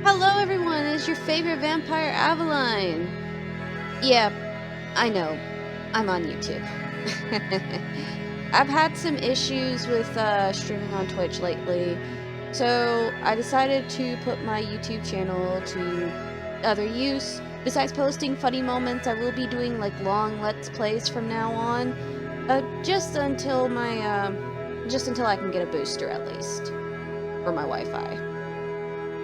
Hello everyone, it's your favorite vampire Aveline. Yeah, I know, I'm on YouTube. I've had some issues with streaming on Twitch lately, so I decided to put my YouTube channel to other use. Besides posting funny moments, I will be doing like long Let's Plays from now on, just until I can get a booster at least for my Wi-Fi.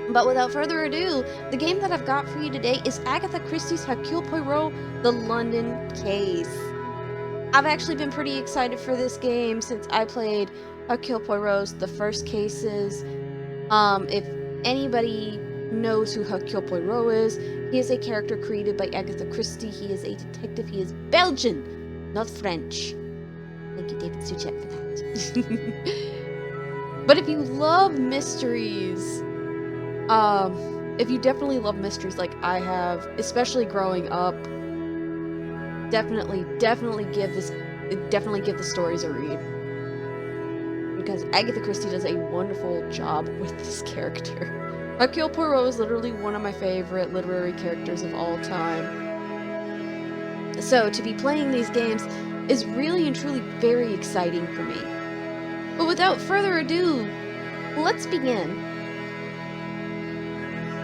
But without further ado, the game that I've got for you today is Agatha Christie's Hercule Poirot, The London Case. I've actually been pretty excited for this game since I played Hercule Poirot's The First Cases. If anybody knows who Hercule Poirot is, he is a character created by Agatha Christie. He is a detective. He is Belgian, not French. Thank you, David Suchet, for that. But if you love mysteries, if you definitely love mysteries like I have, especially growing up, definitely give the stories a read. Because Agatha Christie does a wonderful job with this character. Hercule Poirot is literally one of my favorite literary characters of all time. So to be playing these games is really and truly very exciting for me. But without further ado, let's begin.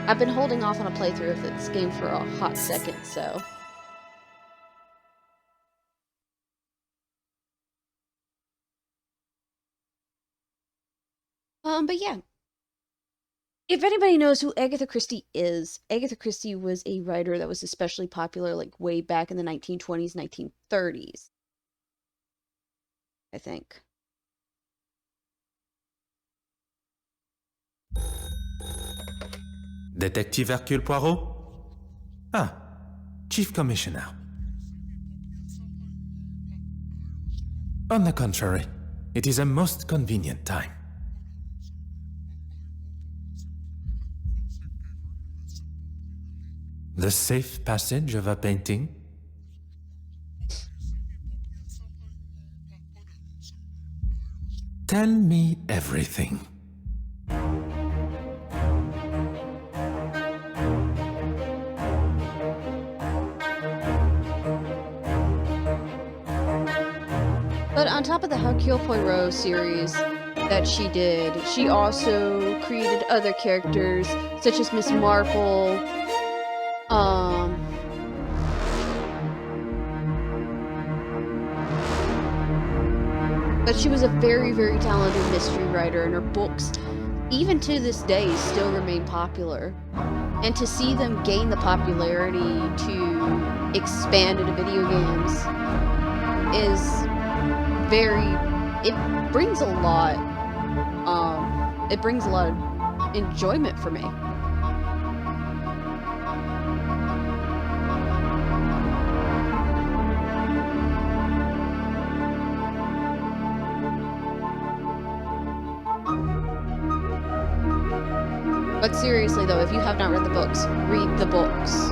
I've been holding off on a playthrough of this game for a hot second, so... but yeah. If anybody knows who Agatha Christie is, Agatha Christie was a writer that was especially popular, like, way back in the 1920s, 1930s. I think. Detective Hercule Poirot? Ah, Chief Commissioner. On the contrary, it is a most convenient time. The safe passage of a painting? Tell me everything. But on top of the Hercule Poirot series that she did, she also created other characters, such as Miss Marple, but she was a very, very talented mystery writer, and her books, even to this day, still remain popular. And to see them gain the popularity to expand into video games is it brings a lot of enjoyment for me. But seriously though, if you have not read the books, read the books.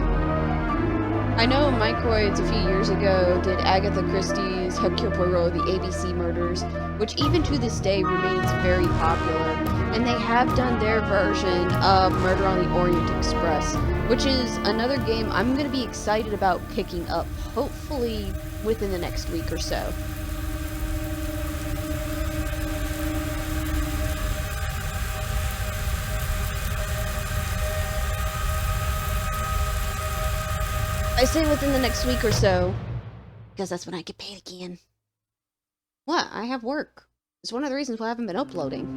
I know Microids a few years ago did Agatha Christie's Hercule Poirot, the ABC Murders, which even to this day remains very popular, and they have done their version of Murder on the Orient Express, which is another game I'm going to be excited about picking up, hopefully within the next week or so. I say within the next week or so, because that's when I get paid again. What? I have work. It's one of the reasons why I haven't been uploading.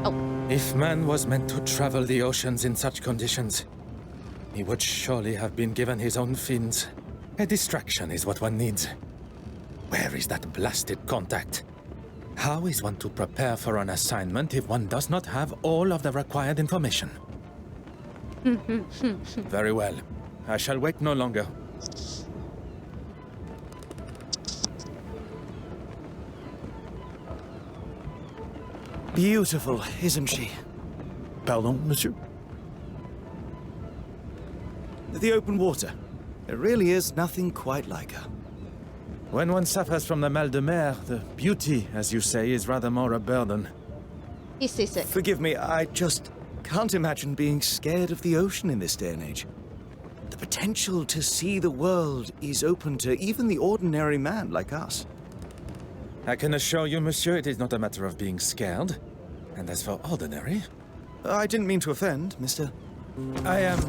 Oh. If man was meant to travel the oceans in such conditions, he would surely have been given his own fins. A distraction is what one needs. Where is that blasted contact? How is one to prepare for an assignment if one does not have all of the required information? Very well. I shall wait no longer. Beautiful, isn't she? Pardon, monsieur? The open water. There really is nothing quite like her. When one suffers from the mal de mer, the beauty, as you say, is rather more a burden. He's seasick. Forgive me, I just can't imagine being scared of the ocean in this day and age. The potential to see the world is open to even the ordinary man like us. I can assure you, monsieur, it is not a matter of being scared. And as for ordinary, I didn't mean to offend, Mr. I am...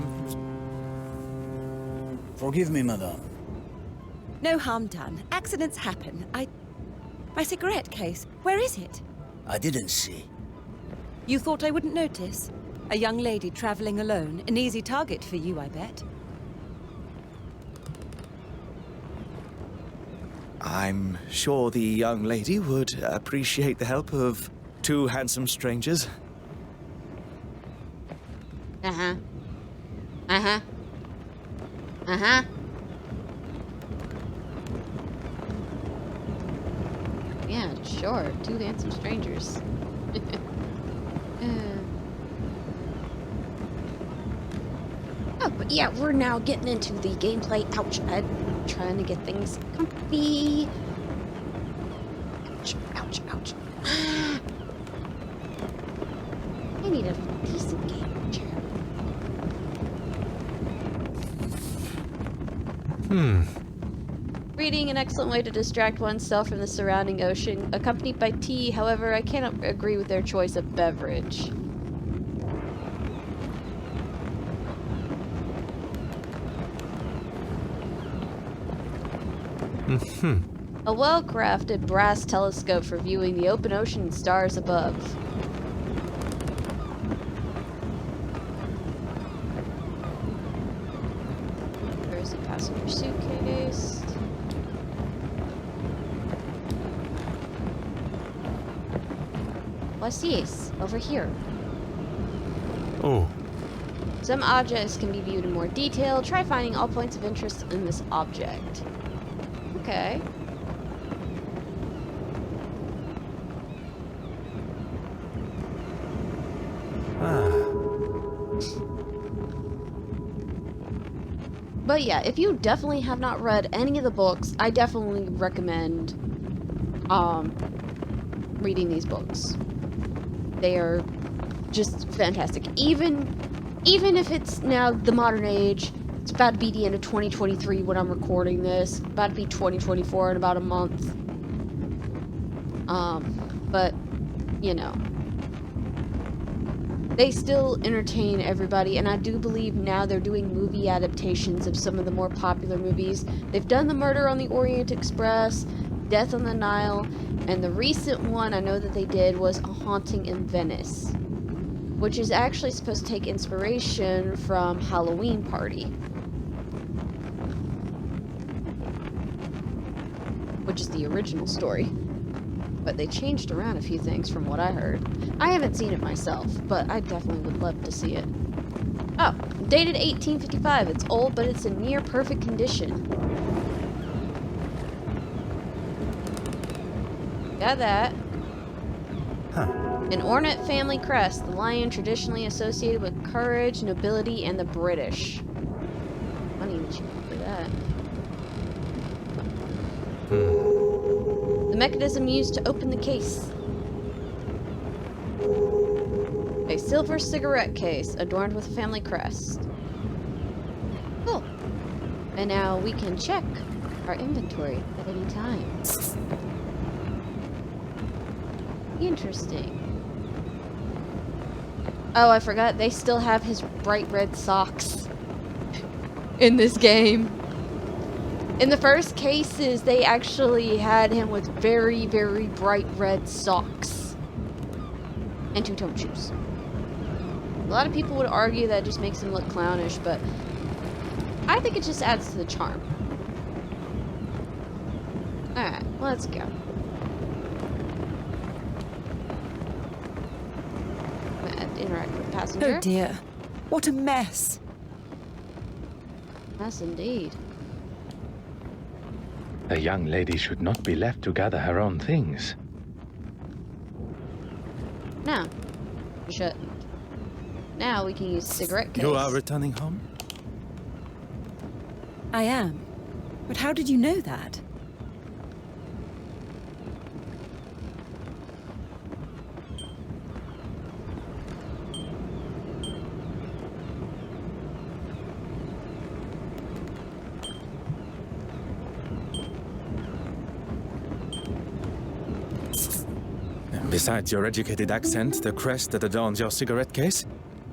Forgive me, madame. No harm done. Accidents happen. My cigarette case, where is it? I didn't see. You thought I wouldn't notice? A young lady traveling alone. An easy target for you, I bet. I'm sure the young lady would appreciate the help of two handsome strangers. Uh-huh. Uh-huh. Uh-huh. Yeah, sure. Two handsome strangers. Oh, but yeah, we're now getting into the gameplay. Ouch, I'm trying to get things comfy. Ouch, ouch, ouch. I need a decent game chair. Reading, an excellent way to distract oneself from the surrounding ocean, accompanied by tea. However, I cannot agree with their choice of beverage. A well-crafted brass telescope for viewing the open ocean and stars above. There's a passenger suitcase. What's this? Over here. Oh. Some objects can be viewed in more detail. Try finding all points of interest in this object. Okay. But yeah, if you definitely have not read any of the books, I definitely recommend reading these books. They are just fantastic. Even if it's now the modern age, it's about to be the end of 2023 when I'm recording this. About to be 2024 in about a month. But, you know. They still entertain everybody, and I do believe now they're doing movie adaptations of some of the more popular movies. They've done The Murder on the Orient Express, Death on the Nile, and the recent one I know that they did was A Haunting in Venice, which is actually supposed to take inspiration from Halloween Party, which is the original story. But they changed around a few things from what I heard. I haven't seen it myself, but I definitely would love to see it. Oh, dated 1855. It's old, but it's in near perfect condition. Got that. Huh. An ornate family crest, the lion traditionally associated with courage, nobility, and the British. Funny that you play that. The mechanism used to open the case. A silver cigarette case adorned with a family crest. Cool. And now we can check our inventory at any time. Interesting. Oh, I forgot, they still have his bright red socks in this game. In the first cases, they actually had him with very, very bright red socks. And two-tone shoes. A lot of people would argue that just makes him look clownish, but I think it just adds to the charm. Alright, let's go. Interact with the passenger. Oh dear. What a mess. Yes, indeed. A young lady should not be left to gather her own things. No, you shouldn't. Now we can use cigarette case. You are returning home? I am. But how did you know that? Besides your educated accent, the crest that adorns your cigarette case,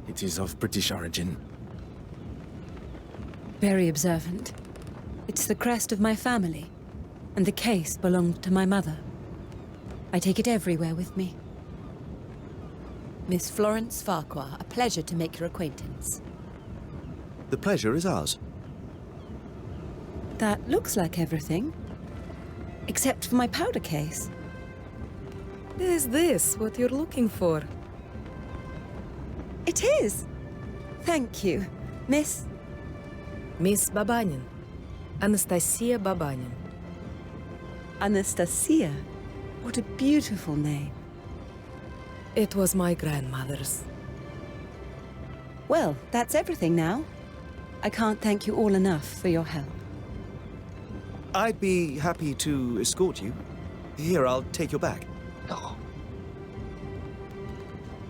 it is of British origin. Very observant. It's the crest of my family, and the case belonged to my mother. I take it everywhere with me. Miss Florence Farquhar, a pleasure to make your acquaintance. The pleasure is ours. That looks like everything. Except for my powder case. Is this what you're looking for? It is! Thank you, Miss... Miss Babanin. Anastasia Babanin. Anastasia. What a beautiful name. It was my grandmother's. Well, that's everything now. I can't thank you all enough for your help. I'd be happy to escort you. Here, I'll take your bag.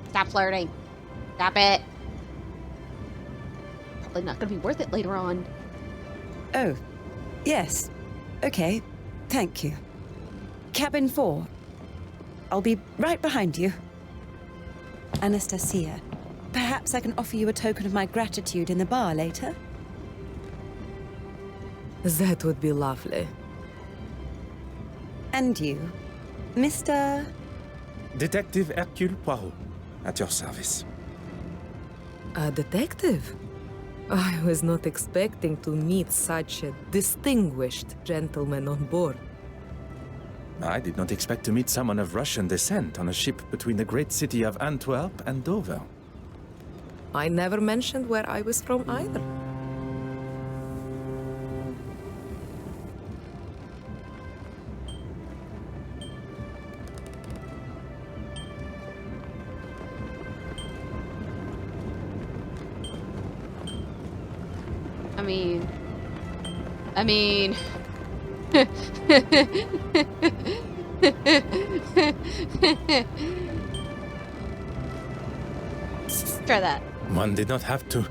Stop flirting. Stop it. Probably not gonna be worth it later on. Oh, yes. Okay, thank you. Cabin 4. I'll be right behind you. Anastasia, perhaps I can offer you a token of my gratitude in the bar later? That would be lovely. And you, Mr... Detective Hercule Poirot, at your service. A detective? I was not expecting to meet such a distinguished gentleman on board. I did not expect to meet someone of Russian descent on a ship between the great city of Antwerp and Dover. I never mentioned where I was from either. I mean... Try that. One did not have to.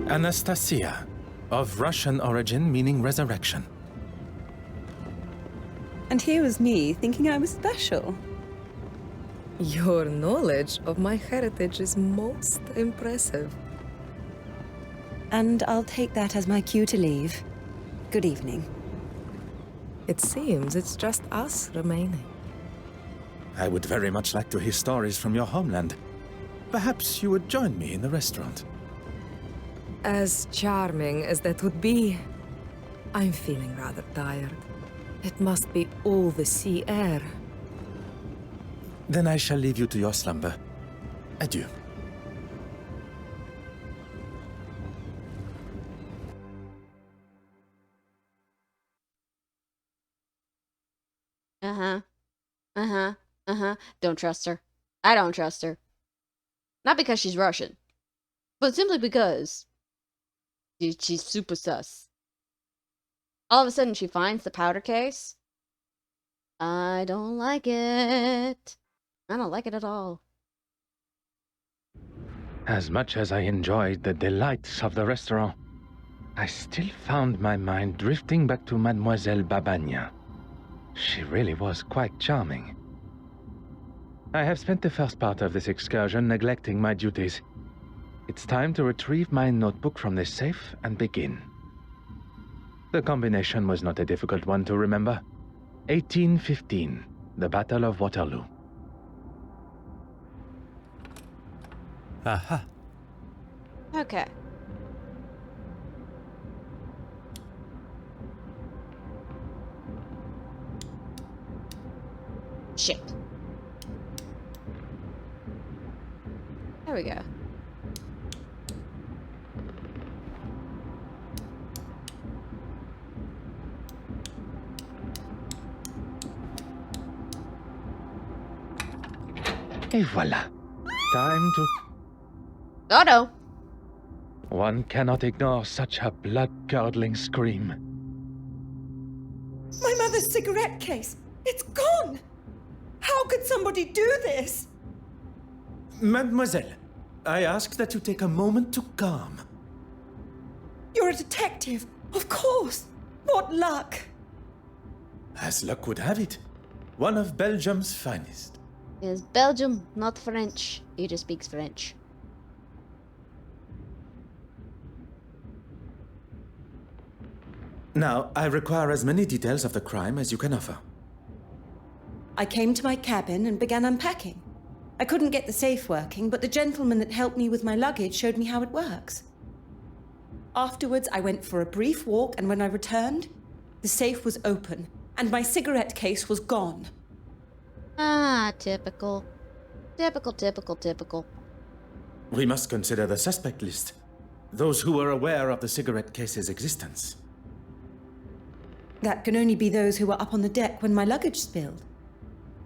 Anastasia, of Russian origin meaning resurrection. And here was me thinking I was special. Your knowledge of my heritage is most impressive. And I'll take that as my cue to leave. Good evening. It seems it's just us remaining. I would very much like to hear stories from your homeland. Perhaps you would join me in the restaurant. As charming as that would be, I'm feeling rather tired. It must be all the sea air. Then I shall leave you to your slumber. Adieu. Don't trust her. I don't trust her. Not because she's Russian, but simply because she's super sus. All of a sudden she finds the powder case. I don't like it. I don't like it at all. As much as I enjoyed the delights of the restaurant, I still found my mind drifting back to Mademoiselle Babania. She really was quite charming. I have spent the first part of this excursion neglecting my duties. It's time to retrieve my notebook from the safe and begin. The combination was not a difficult one to remember. 1815, the Battle of Waterloo. Aha. Okay. Shit. There we go. Et voilà. Time to... Oh no. One cannot ignore such a blood-curdling scream. My mother's cigarette case! It's gone! How could somebody do this? Mademoiselle, I ask that you take a moment to calm. You're a detective, of course. What luck. As luck would have it, one of Belgium's finest. It's Belgium, not French. He just speaks French. Now, I require as many details of the crime as you can offer. I came to my cabin and began unpacking. I couldn't get the safe working, but the gentleman that helped me with my luggage showed me how it works. Afterwards, I went for a brief walk, and when I returned, the safe was open, and my cigarette case was gone. Ah, typical. Typical. We must consider the suspect list. Those who were aware of the cigarette case's existence. That can only be those who were up on the deck when my luggage spilled.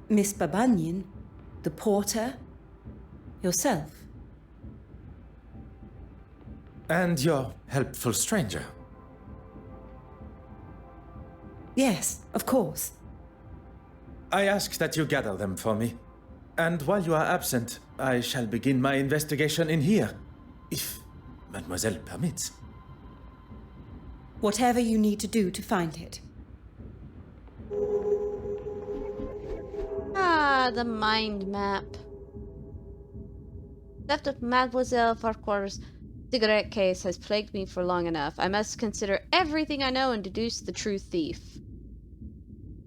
Miss Babanyan, the porter, yourself. And your helpful stranger. Yes, of course. I ask that you gather them for me. And while you are absent, I shall begin my investigation in here, if Mademoiselle permits. Whatever you need to do to find it. Ah, the mind map. Theft of Mademoiselle Farquhar's cigarette case has plagued me for long enough. I must consider everything I know and deduce the true thief.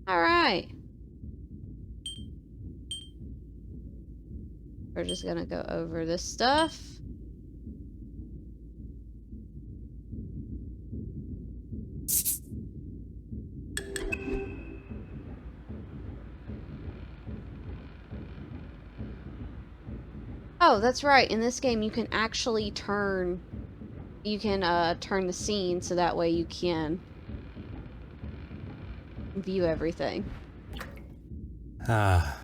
Alright. We're just gonna go over this stuff. Oh, that's right. In this game, you can actually turn... You can, turn the scene so that way you can view everything. Ah.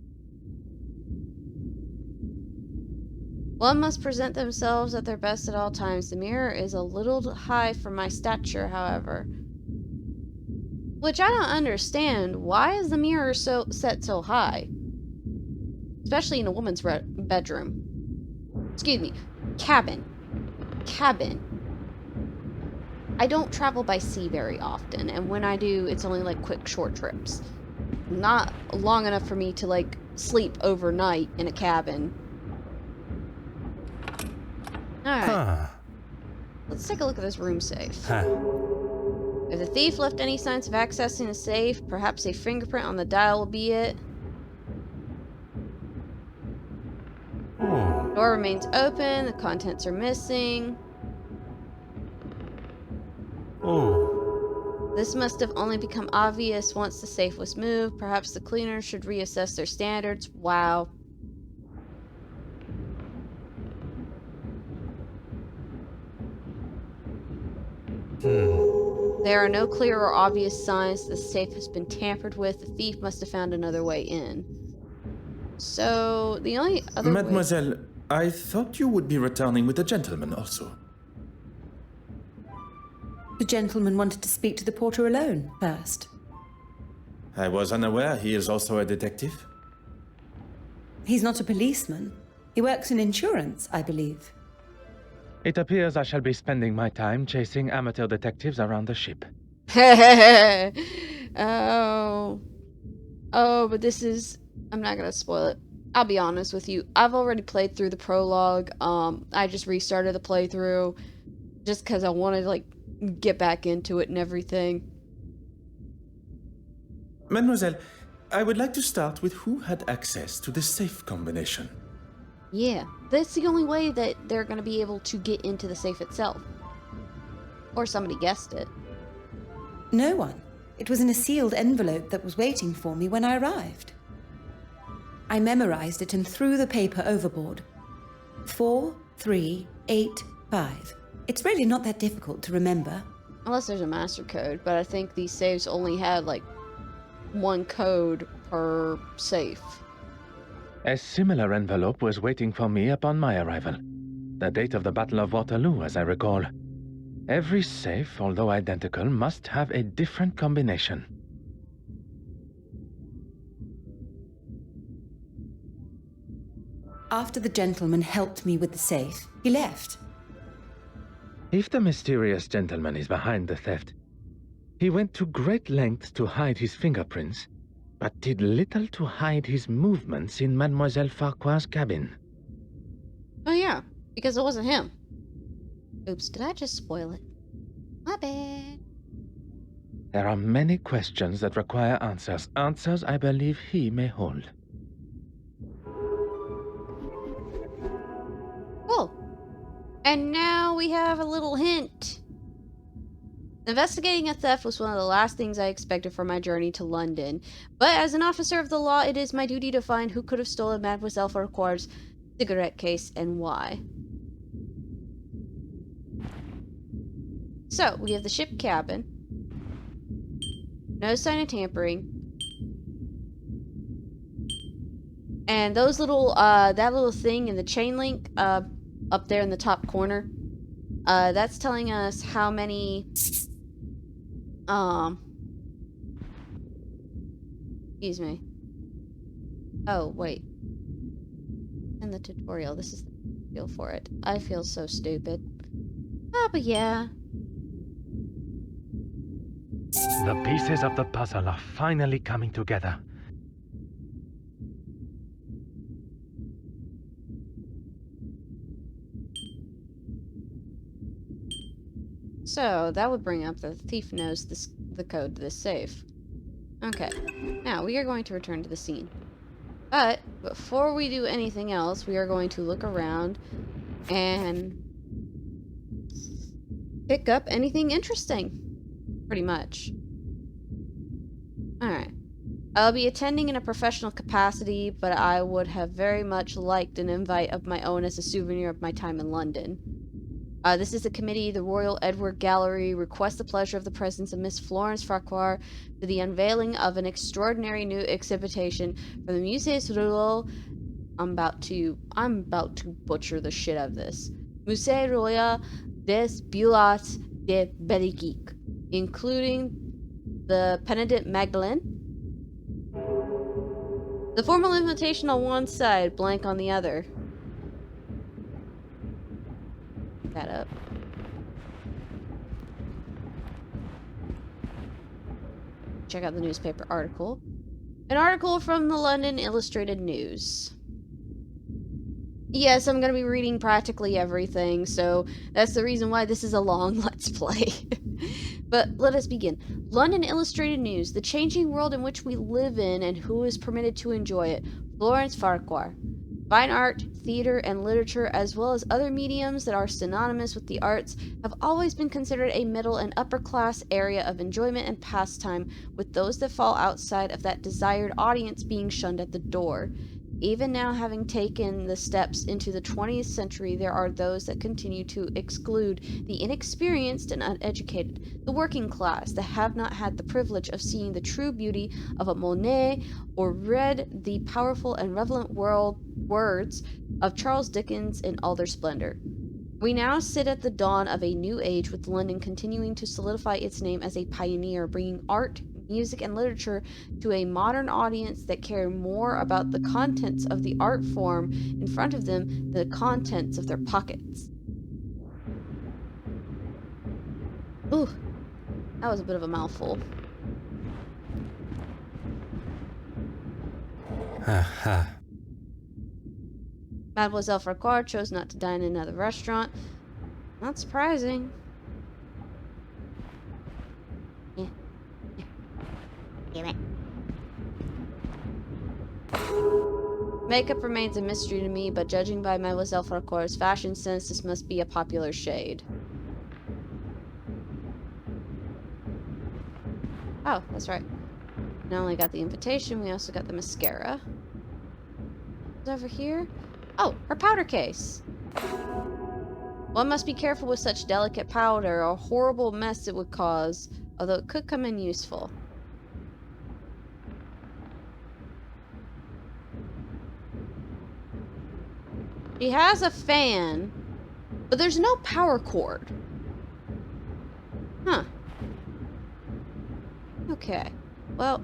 One must present themselves at their best at all times. The mirror is a little high for my stature, however. Which I don't understand. Why is the mirror set so high? Especially in a woman's bedroom. Excuse me. Cabin. I don't travel by sea very often, and when I do, it's only like quick, short trips. Not long enough for me to like sleep overnight in a cabin. Alright. Huh. Let's take a look at this room safe. Huh. If the thief left any signs of accessing the safe, perhaps a fingerprint on the dial will be it. Oh. Door remains open, the contents are missing. Oh. This must have only become obvious once the safe was moved. Perhaps the cleaners should reassess their standards. Wow. There are no clear or obvious signs the safe has been tampered with. The thief must have found another way in. So, the only other Mademoiselle, I thought you would be returning with a gentleman also. The gentleman wanted to speak to the porter alone first. I was unaware he is also a detective. He's not a policeman. He works in insurance, I believe. It appears I shall be spending my time chasing amateur detectives around the ship. Oh, but this is... I'm not gonna spoil it. I'll be honest with you. I've already played through the prologue. I just restarted the playthrough just because I wanted to, like, get back into it and everything. Mademoiselle, I would like to start with who had access to the safe combination. Yeah, that's the only way that they're gonna be able to get into the safe itself. Or somebody guessed it. No one. It was in a sealed envelope that was waiting for me when I arrived. I memorized it and threw the paper overboard. 4385. It's really not that difficult to remember. Unless there's a master code, but I think these safes only had, like, one code per safe. A similar envelope was waiting for me upon my arrival. The date of the Battle of Waterloo, as I recall. Every safe, although identical, must have a different combination. After the gentleman helped me with the safe, he left. If the mysterious gentleman is behind the theft, he went to great lengths to hide his fingerprints, but did little to hide his movements in Mademoiselle Farquhar's cabin. Oh yeah, because it wasn't him. Oops, did I just spoil it? My bad. There are many questions that require answers. Answers I believe he may hold. Cool. And now we have a little hint. Investigating a theft was one of the last things I expected for my journey to London, but as an officer of the law, it is my duty to find who could have stolen Mademoiselle Farquhar's cigarette case and why. So, we have the ship cabin. No sign of tampering. And those little, that little thing in the chain link, up there in the top corner, that's telling us how many, excuse me. Oh, wait. In the tutorial, this is the feel for it. I feel so stupid. Ah, but yeah. The pieces of the puzzle are finally coming together. So, that would bring up the thief knows the code to this safe. Okay. Now, we are going to return to the scene. But, before we do anything else, we are going to look around and pick up anything interesting. Pretty much. Alright. I'll be attending in a professional capacity, but I would have very much liked an invite of my own as a souvenir of my time in London. This is the committee. The Royal Edward Gallery requests the pleasure of the presence of Miss Florence Farquhar for the unveiling of an extraordinary new exhibition from the Musée Royal. I'm about to butcher the shit out of this. Musée Royal des Beaux-Arts de Belgique, including the Penedant Magdalene. The formal invitation on one side, blank on the other. That up. Check out the newspaper article. An article from the London Illustrated News. Yes, I'm going to be reading practically everything, so that's the reason why this is a long Let's Play. But let us begin. London Illustrated News, the changing world in which we live in and who is permitted to enjoy it. Florence Farquhar. Fine art, theater, and literature, as well as other mediums that are synonymous with the arts, have always been considered a middle and upper class area of enjoyment and pastime, with those that fall outside of that desired audience being shunned at the door. Even now, having taken the steps into the 20th century, there are those that continue to exclude the inexperienced and uneducated, the working class, that have not had the privilege of seeing the true beauty of a Monet or read the powerful and relevant words of Charles Dickens in all their splendor. We now sit at the dawn of a new age, with London continuing to solidify its name as a pioneer, bringing art, music, and literature to a modern audience that care more about the contents of the art form in front of them than the contents of their pockets. Ooh, that was a bit of a mouthful. Aha. Mademoiselle Farquhar chose not to dine in another restaurant. Not surprising. Damn it. Makeup remains a mystery to me, but judging by Mademoiselle Farquhar's fashion sense, this must be a popular shade. Oh, that's right. Not only got the invitation, we also got the mascara. What's over here? Oh, her powder case. One must be careful with such delicate powder, a horrible mess it would cause, although it could come in useful. She has a fan, but there's no power cord. Huh. Okay. Well,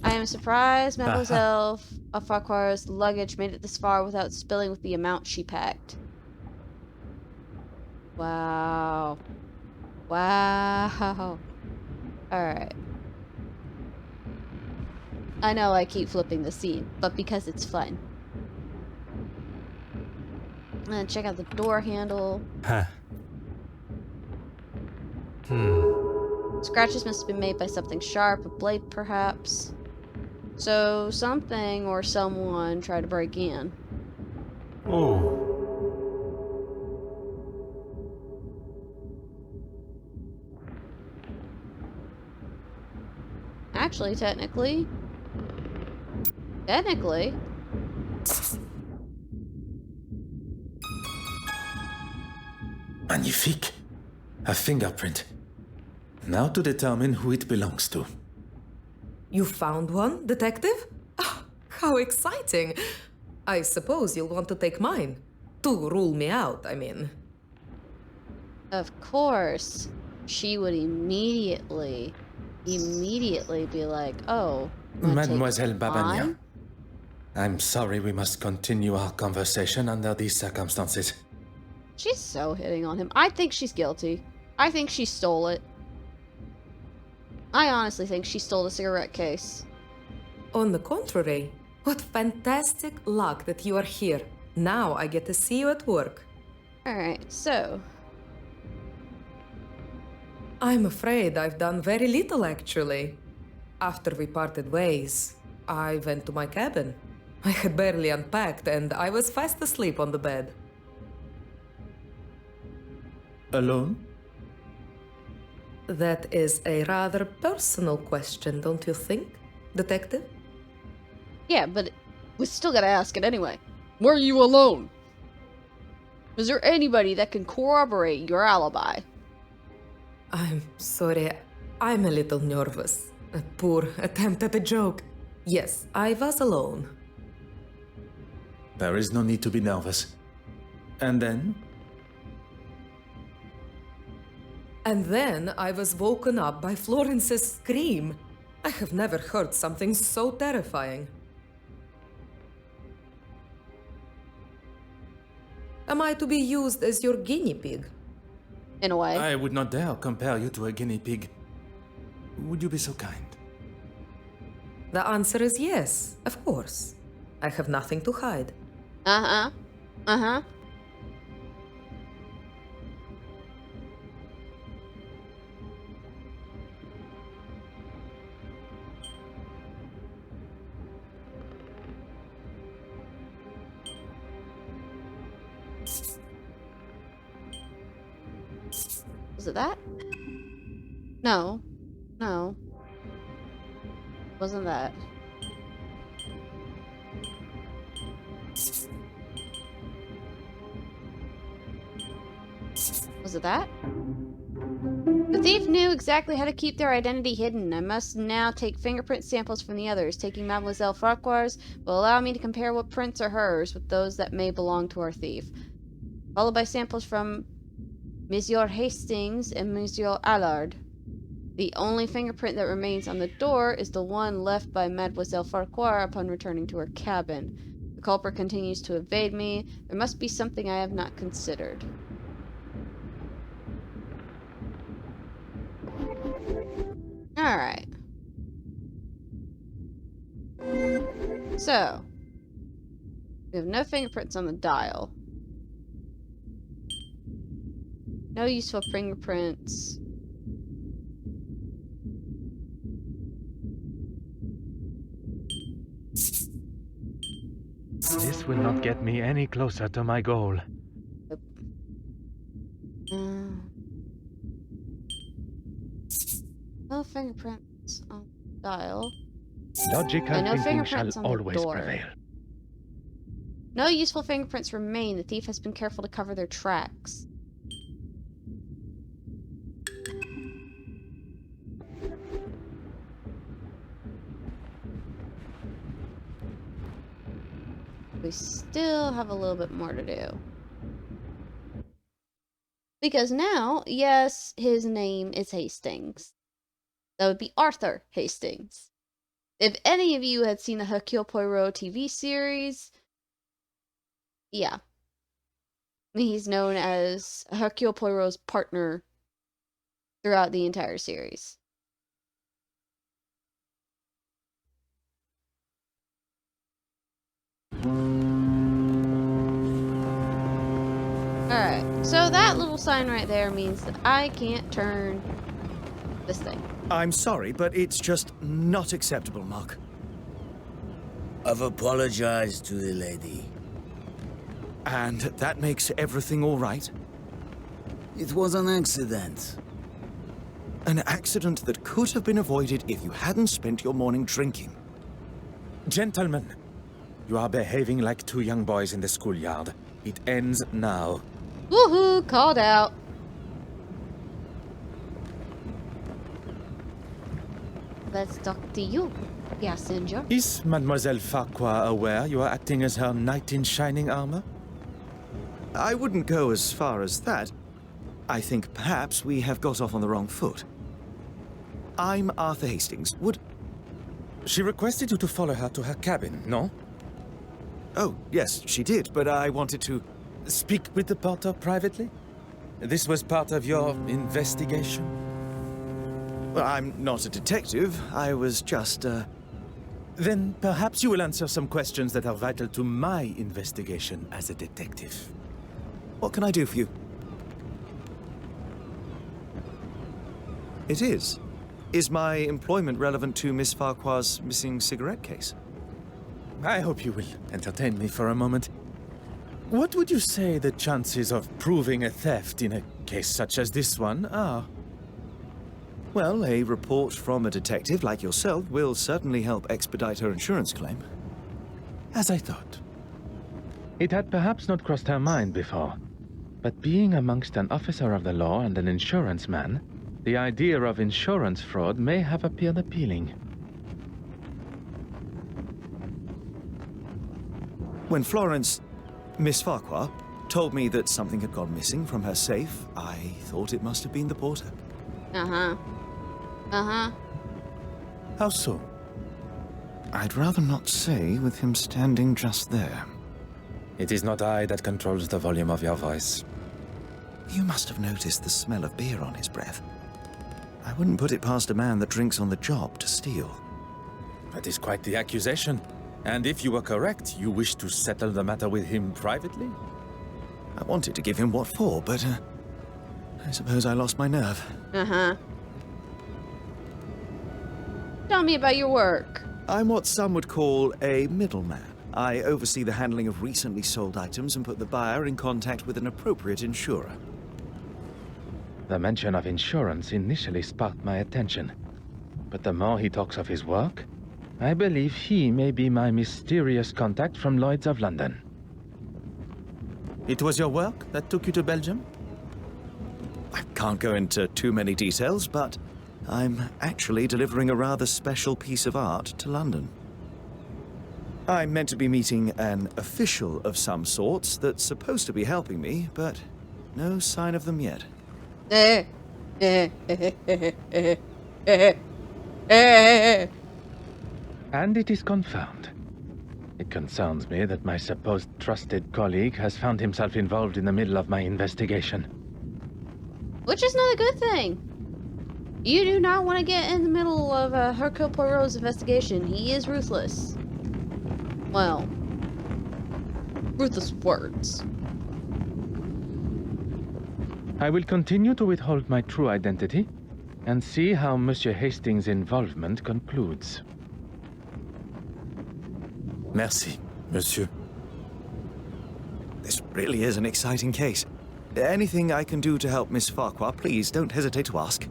I am surprised Mademoiselle Farquhar's luggage made it this far without spilling with the amount she packed. Wow. Wow. Alright. I know I keep flipping the scene, but because it's fun. And check out the door handle. Huh. Scratches must have been made by something sharp, a blade perhaps. So something or someone tried to break in. Oh. Actually, technically. Magnifique. A fingerprint. Now to determine who it belongs to. You found one, detective? Ah, how exciting! I suppose you'll want to take mine. To rule me out, I mean. Of course, she would immediately be like, oh, wanna take Mademoiselle Babania, mine? I'm sorry we must continue our conversation under these circumstances. She's so hitting on him. I think she's guilty. I think she stole it. I honestly think she stole the cigarette case. On the contrary, what fantastic luck that you are here. Now I get to see you at work. Alright, so. I'm afraid I've done very little, actually. After we parted ways, I went to my cabin. I had barely unpacked and I was fast asleep on the bed. Alone? That is a rather personal question, don't you think, detective? Yeah, but we still gotta ask it anyway. Were you alone? Is there anybody that can corroborate your alibi? I'm sorry, I'm a little nervous. A poor attempt at a joke. Yes, I was alone. There is no need to be nervous. And then? And then I was woken up by Florence's scream. I have never heard something so terrifying. Am I to be used as your guinea pig? In a way. I would not dare compare you to a guinea pig. Would you be so kind? The answer is yes, of course. I have nothing to hide. Uh-huh. Uh-huh. Was it that? No. No. Wasn't that. Was it that? The thief knew exactly how to keep their identity hidden. I must now take fingerprint samples from the others. Taking Mademoiselle Farquhar's will allow me to compare what prints are hers with those that may belong to our thief. Followed by samples from Monsieur Hastings and Monsieur Allard. The only fingerprint that remains on the door is the one left by Mademoiselle Farquhar upon returning to her cabin. The culprit continues to evade me. There must be something I have not considered. Alright. So, we have no fingerprints on the dial. No useful fingerprints. This will not get me any closer to my goal. No fingerprints on the dial. Logical no thinking fingerprints shall on the always door. prevail. No useful fingerprints remain. The thief has been careful to cover their tracks. We still have a little bit more to do. Because now, yes, his name is Hastings. That would be Arthur Hastings. If any of you had seen the Hercule Poirot TV series, yeah. He's known as Hercule Poirot's partner throughout the entire series. Alright, so that little sign right there means that I can't turn this thing. I'm sorry, but it's just not acceptable, Mark. I've apologized to the lady. And that makes everything all right? It was an accident. An accident that could have been avoided if you hadn't spent your morning drinking. Gentlemen, you are behaving like two young boys in the schoolyard. It ends now. Woohoo! Called out. Let's talk to you, passenger. Is Mademoiselle Farquhar aware you are acting as her knight in shining armor? I wouldn't go as far as that. I think perhaps we have got off on the wrong foot. I'm Arthur Hastings. She requested you to follow her to her cabin, no? Oh, yes, she did, but I wanted to... Speak with the porter privately? This was part of your investigation? Well, I'm not a detective. I was just, Then perhaps you will answer some questions that are vital to my investigation as a detective. What can I do for you? It is. Is my employment relevant to Miss Farquhar's missing cigarette case? I hope you will entertain me for a moment. What would you say the chances of proving a theft in a case such as this one are? Well, a report from a detective like yourself will certainly help expedite her insurance claim. As I thought. It had perhaps not crossed her mind before, but being amongst an officer of the law and an insurance man, the idea of insurance fraud may have appeared appealing. When Florence, Miss Farquhar, told me that something had gone missing from her safe, I thought it must have been the porter. Uh-huh. Uh-huh. How so? I'd rather not say with him standing just there. It is not I that controls the volume of your voice. You must have noticed the smell of beer on his breath. I wouldn't put it past a man that drinks on the job to steal. That is quite the accusation. And if you were correct, you wish to settle the matter with him privately? I wanted to give him what for, but I suppose I lost my nerve. Uh-huh. Tell me about your work. I'm what some would call a middleman. I oversee the handling of recently sold items and put the buyer in contact with an appropriate insurer. The mention of insurance initially sparked my attention. But the more he talks of his work, I believe he may be my mysterious contact from Lloyd's of London. It was your work that took you to Belgium? I can't go into too many details, but I'm actually delivering a rather special piece of art to London. I'm meant to be meeting an official of some sorts that's supposed to be helping me, but no sign of them yet. And it is confirmed. It concerns me that my supposed trusted colleague has found himself involved in the middle of my investigation. Which is not a good thing. You do not want to get in the middle of Hercule Poirot's investigation. He is ruthless. Well, ruthless words. I will continue to withhold my true identity and see how Monsieur Hastings' involvement concludes. Merci, monsieur. This really is an exciting case. Anything I can do to help Miss Farquhar, please don't hesitate to ask.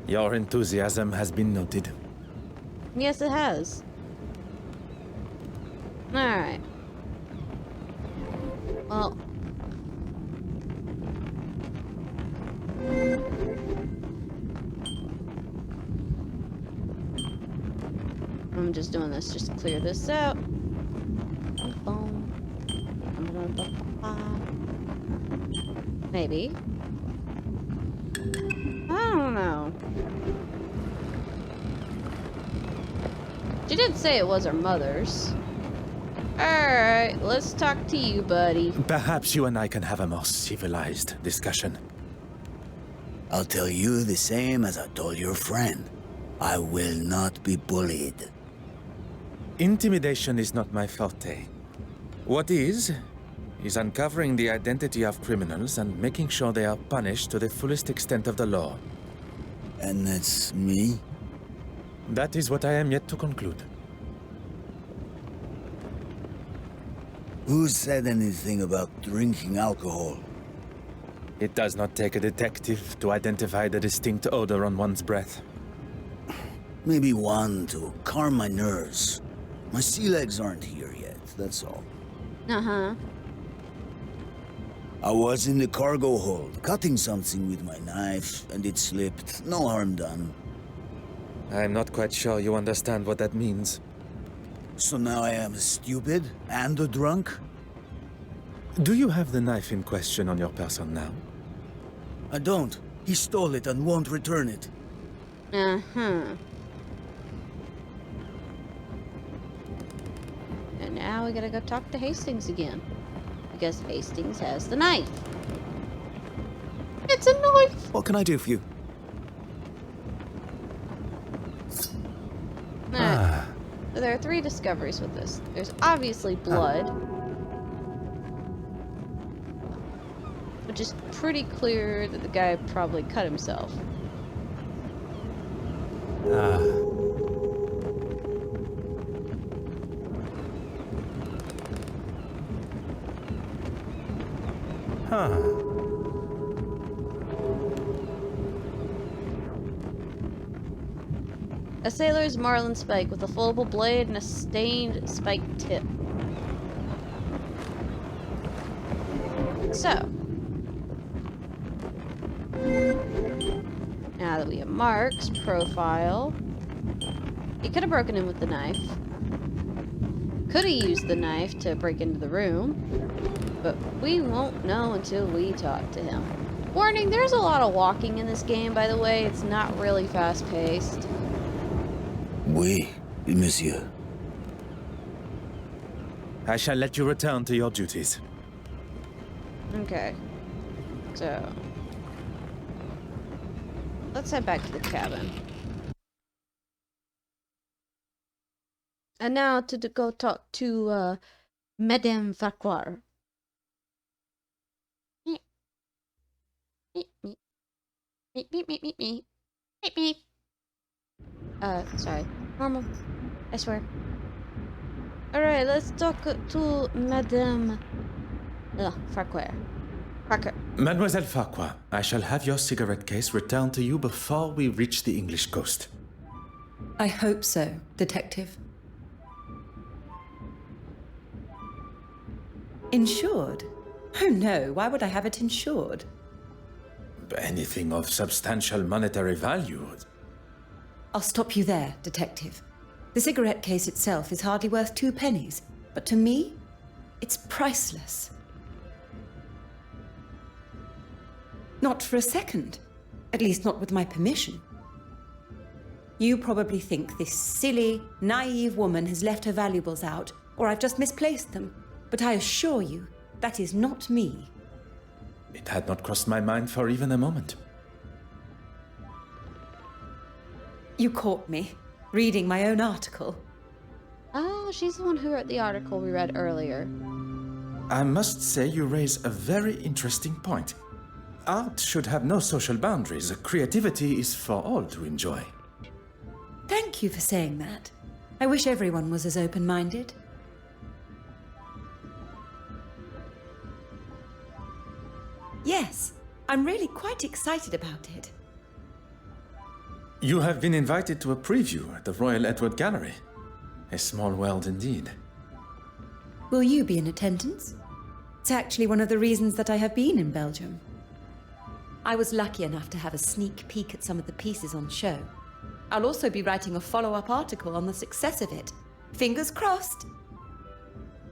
Your enthusiasm has been noted. Yes, it has. Alright. Well. I'm just doing this just to clear this out. Maybe. I don't know. She did say it was her mother's. Alright, let's talk to you, buddy. Perhaps you and I can have a more civilized discussion. I'll tell you the same as I told your friend. I will not be bullied. Intimidation is not my forte. What is is uncovering the identity of criminals and making sure they are punished to the fullest extent of the law. And that's me? That is what I am yet to conclude. Who said anything about drinking alcohol? It does not take a detective to identify the distinct odor on one's breath. Maybe one to calm my nerves. My sea legs aren't here yet, that's all. Uh-huh. I was in the cargo hold, cutting something with my knife, and it slipped. No harm done. I am not quite sure you understand what that means. So now I am stupid and a drunk? Do you have the knife in question on your person now? I don't. He stole it and won't return it. Uh-huh. And now we gotta go talk to Hastings again. Because Hastings has the knife. It's a knife! What can I do for you? Alright. So there are 3 discoveries with this. There's obviously blood. Which is pretty clear that the guy probably cut himself. A sailor's marlin spike with a foldable blade and a stained spike tip. So. Now that we have Mark's profile. He could have broken in with the knife. Could have used the knife to break into the room. But we won't know until we talk to him. Warning, there's a lot of walking in this game, by the way. It's not really fast-paced. Oui, monsieur. I shall let you return to your duties. Okay. So. Let's head back to the cabin. And now to go talk to, Madame Farquhar. Meep. Meep, meep. Meep, meep, meep, meep, meep. Meep, meep. Sorry. Normal. I swear. Alright, let's talk to Madame... Farquhar. Farquhar. Mademoiselle Farquhar, I shall have your cigarette case returned to you before we reach the English coast. I hope so, Detective. Insured? Oh no, why would I have it insured? Anything of substantial monetary value. I'll stop you there, Detective. The cigarette case itself is hardly worth 2 pennies, but to me, it's priceless. Not for a second. At least not with my permission. You probably think this silly, naive woman has left her valuables out, or I've just misplaced them. But I assure you, that is not me. It had not crossed my mind for even a moment. You caught me, reading my own article. Oh, she's the one who wrote the article we read earlier. I must say you raise a very interesting point. Art should have no social boundaries. Creativity is for all to enjoy. Thank you for saying that. I wish everyone was as open-minded. Yes, I'm really quite excited about it. You have been invited to a preview at the Royal Edward Gallery. A small world indeed. Will you be in attendance? It's actually one of the reasons that I have been in Belgium. I was lucky enough to have a sneak peek at some of the pieces on show. I'll also be writing a follow-up article on the success of it. Fingers crossed.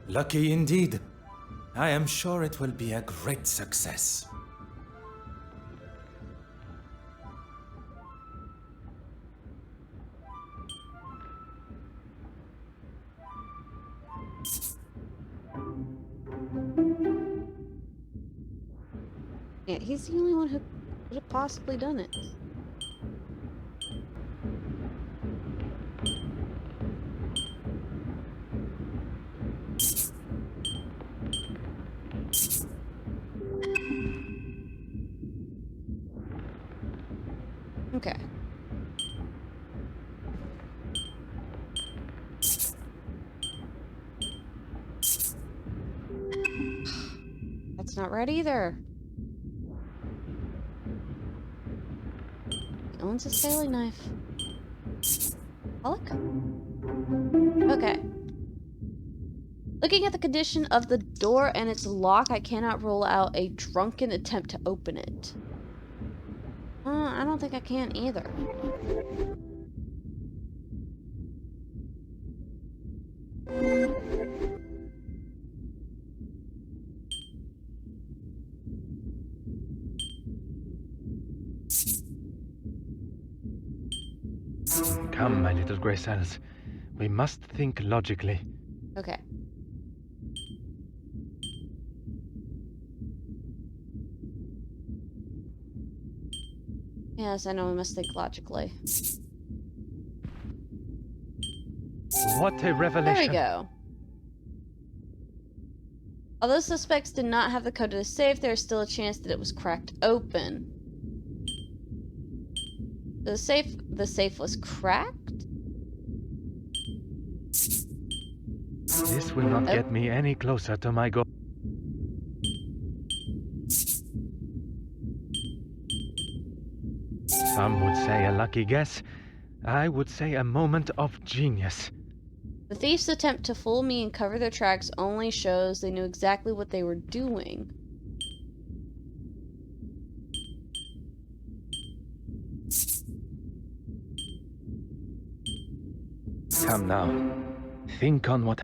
Lucky indeed. I am sure it will be a great success. Yeah, he's the only one who could have possibly done it. That's not right either. He owns a sailing knife. Pollock? Okay. Looking at the condition of the door and its lock, I cannot rule out a drunken attempt to open it. I don't think I can either. Come, my little grey cells. We must think logically. Okay. Yes, I know we must think logically. What a revelation. There we go. Although suspects did not have the code to the safe, there is still a chance that it was cracked open. The safe was cracked? This will not get me any closer to my goal. Some would say a lucky guess. I would say a moment of genius. The thief's attempt to fool me and cover their tracks only shows they knew exactly what they were doing. Come now. Think on what...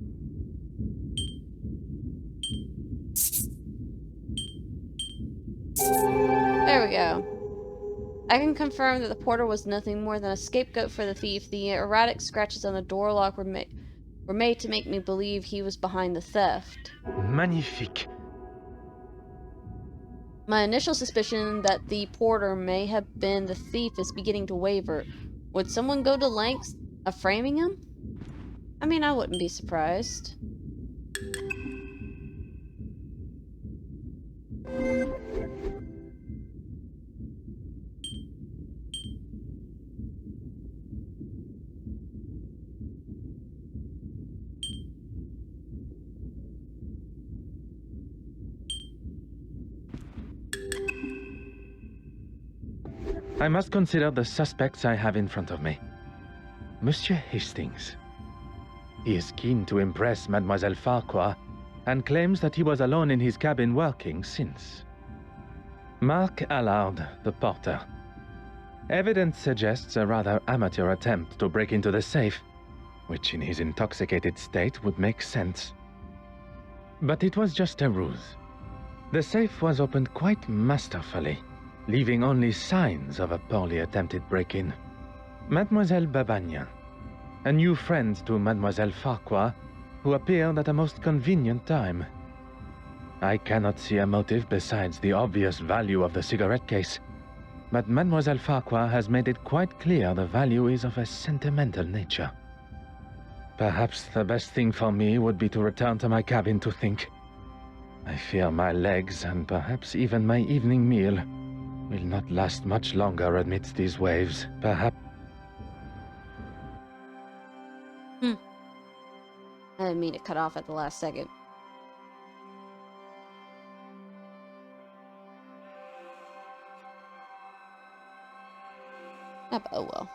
There we go. I can confirm that the porter was nothing more than a scapegoat for the thief. The erratic scratches on the door lock were made to make me believe he was behind the theft. Magnifique. My initial suspicion that the porter may have been the thief is beginning to waver. Would someone go to lengths of framing him? I mean, I wouldn't be surprised. I must consider the suspects I have in front of me. Monsieur Hastings. He is keen to impress Mademoiselle Farquhar and claims that he was alone in his cabin working since. Mark Allard, the porter. Evidence suggests a rather amateur attempt to break into the safe, which in his intoxicated state would make sense. But it was just a ruse. The safe was opened quite masterfully, leaving only signs of a poorly attempted break-in. Mademoiselle Babagnan, a new friend to Mademoiselle Farquhar, who appeared at a most convenient time. I cannot see a motive besides the obvious value of the cigarette case, but Mademoiselle Farquhar has made it quite clear the value is of a sentimental nature. Perhaps the best thing for me would be to return to my cabin to think. I fear my legs and perhaps even my evening meal will not last much longer amidst these waves. Perhaps... I didn't mean to cut off at the last second. Oh well.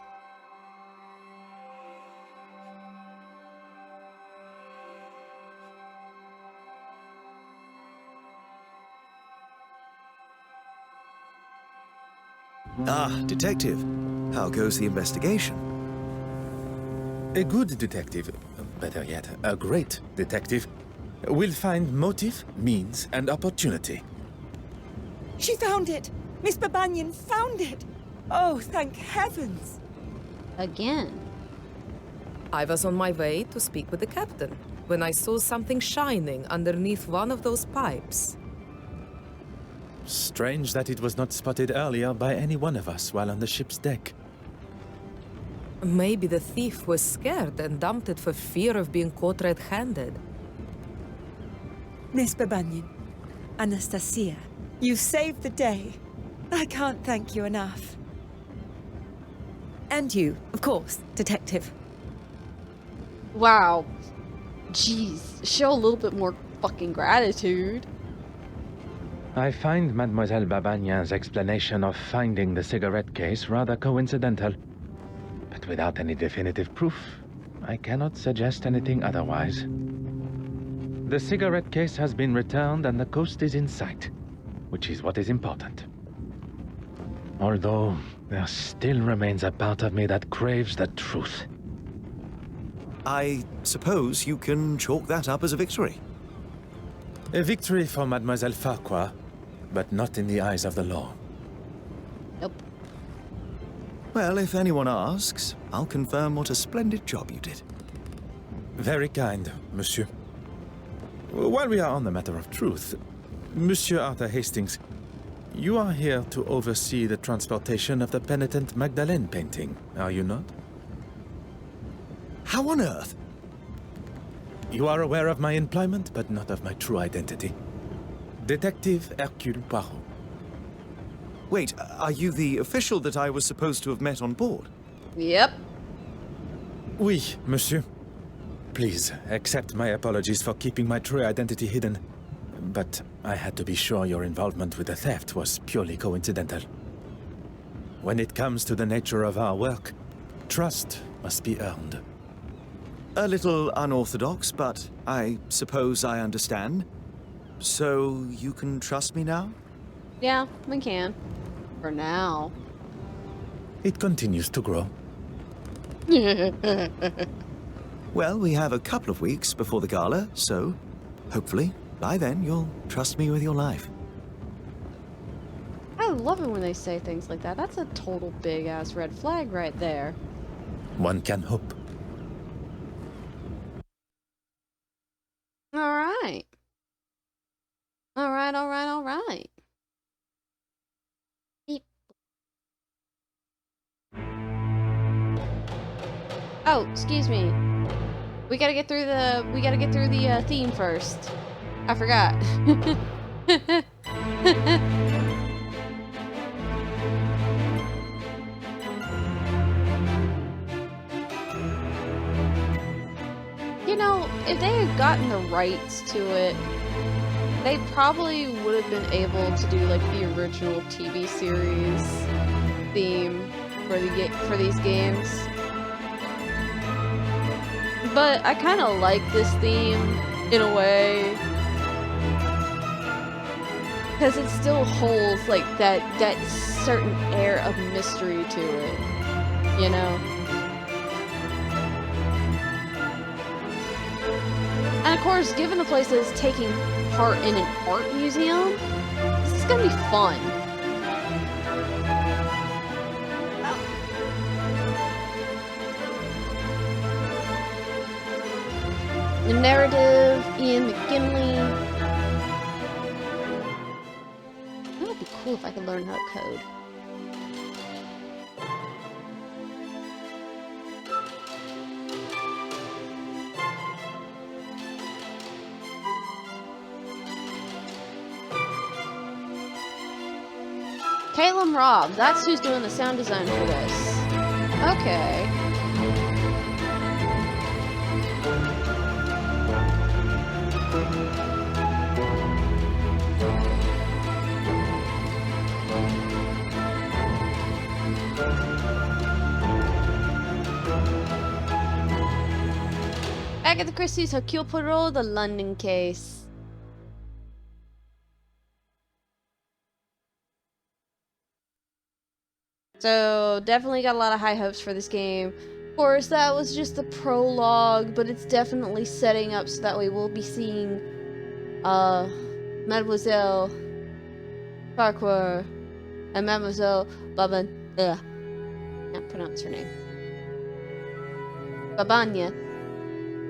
Ah, detective. How goes the investigation? A good detective, better yet, a great detective, will find motive, means, and opportunity. She found it! Miss Babagnan found it! Oh, thank heavens! Again. I was on my way to speak with the captain when I saw something shining underneath one of those pipes. Strange that it was not spotted earlier by any one of us while on the ship's deck. Maybe the thief was scared and dumped it for fear of being caught red-handed. Miss Babagnan, Anastasia, you saved the day. I can't thank you enough. And you, of course, detective. Wow. Jeez. Show a little bit more fucking gratitude. I find Mademoiselle Babagna's explanation of finding the cigarette case rather coincidental. But without any definitive proof, I cannot suggest anything otherwise. The cigarette case has been returned and the coast is in sight, which is what is important. Although, there still remains a part of me that craves the truth. I suppose you can chalk that up as a victory. A victory for Mademoiselle Farquhar, but not in the eyes of the law. Nope. Well, if anyone asks, I'll confirm what a splendid job you did. Very kind, monsieur. While we are on the matter of truth, Monsieur Arthur Hastings, you are here to oversee the transportation of the penitent Magdalene painting, are you not? How on earth? You are aware of my employment, but not of my true identity. Detective Hercule Poirot. Wait, are you the official that I was supposed to have met on board? Yep. Oui, monsieur. Please, accept my apologies for keeping my true identity hidden. But I had to be sure your involvement with the theft was purely coincidental. When it comes to the nature of our work, trust must be earned. A little unorthodox, but I suppose I understand. So you can trust me now? Yeah, we can. For now. It continues to grow. Well, we have a couple of weeks before the gala, so hopefully by then you'll trust me with your life. I love it when they say things like that. That's a total big-ass red flag right there. One can hope. Alright. Alright. Beep. Oh, excuse me. We gotta get through the theme first. I forgot. You know, if they had gotten the rights to it, they probably would have been able to do like the original TV series theme for these games. But I kind of like this theme in a way because it still holds like that certain air of mystery to it, you know. And of course, given the place is taking part in an art museum, this is gonna be fun. The narrative, Ian McKinley. That would be cool if I could learn how to code. Caleb Robb, that's who's doing the sound design for this. Okay. Agatha Christie's Hercule Poirot, The London Case. So, definitely got a lot of high hopes for this game. Of course, that was just the prologue, but it's definitely setting up so that way we'll be seeing, Mademoiselle Farquhar and Mademoiselle can't pronounce her name. Babagna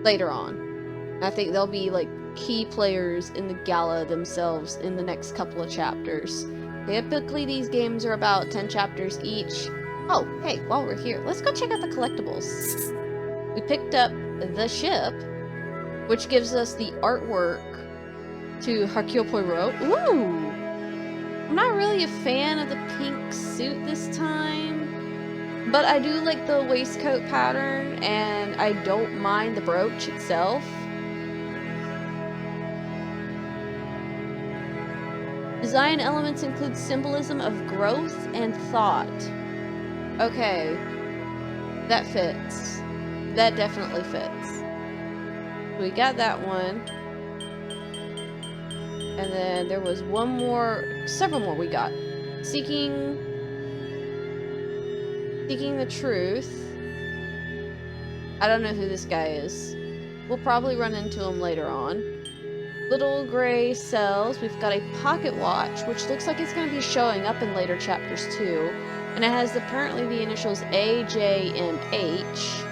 later on. I think they'll be, like, key players in the gala themselves in the next couple of chapters. Typically, these games are about 10 chapters each. Oh, hey, while we're here, let's go check out the collectibles. We picked up the ship, which gives us the artwork to Hercule Poirot. Ooh! I'm not really a fan of the pink suit this time, but I do like the waistcoat pattern, and I don't mind the brooch itself. Design elements include symbolism of growth and thought. Okay. That fits. That definitely fits. We got that one. And then there was one more, several more we got. Seeking the truth. I don't know who this guy is. We'll probably run into him later on. Little gray cells. We've got a pocket watch, which looks like it's going to be showing up in later chapters too. And it has apparently the initials A, J, and H.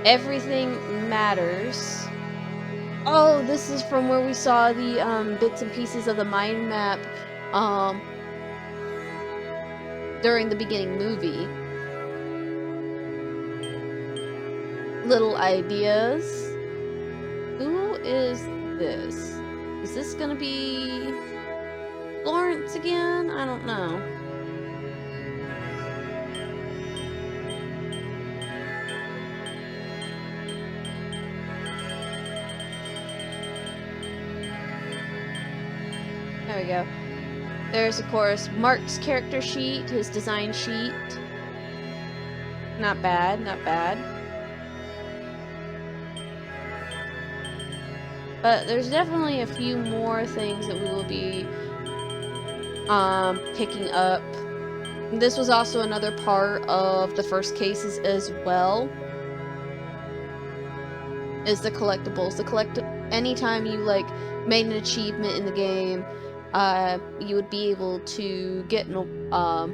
Everything matters. Oh, this is from where we saw the bits and pieces of the mind map during the beginning movie. Little ideas. Who is this? Is this gonna be Florence again? I don't know. There we go. There's, of course, Mark's character sheet, his design sheet. Not bad, not bad. But there's definitely a few more things that we will be picking up. This was also another part of the first cases as well. Is the collectibles. Anytime you like made an achievement in the game, you would be able to get a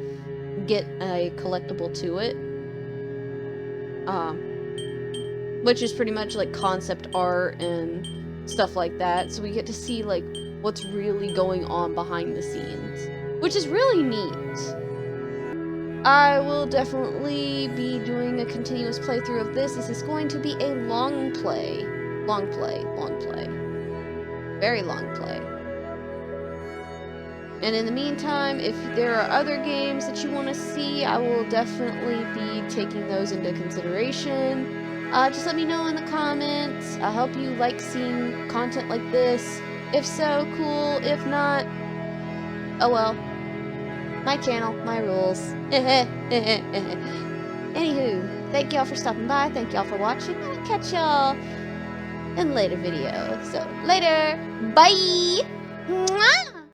collectible to it. Which is pretty much like concept art and stuff like that, so we get to see like what's really going on behind the scenes, which is really neat. I will definitely be doing a continuous playthrough of this. This is going to be a long play, very long play. And in the meantime, if there are other games that you want to see, I will definitely be taking those into consideration. Just let me know in the comments. I hope you like seeing content like this. If so, cool. If not, oh well. My channel, my rules. Anywho, thank y'all for stopping by. Thank y'all for watching. And I'll catch y'all in later videos. So, later. Bye! Mwah!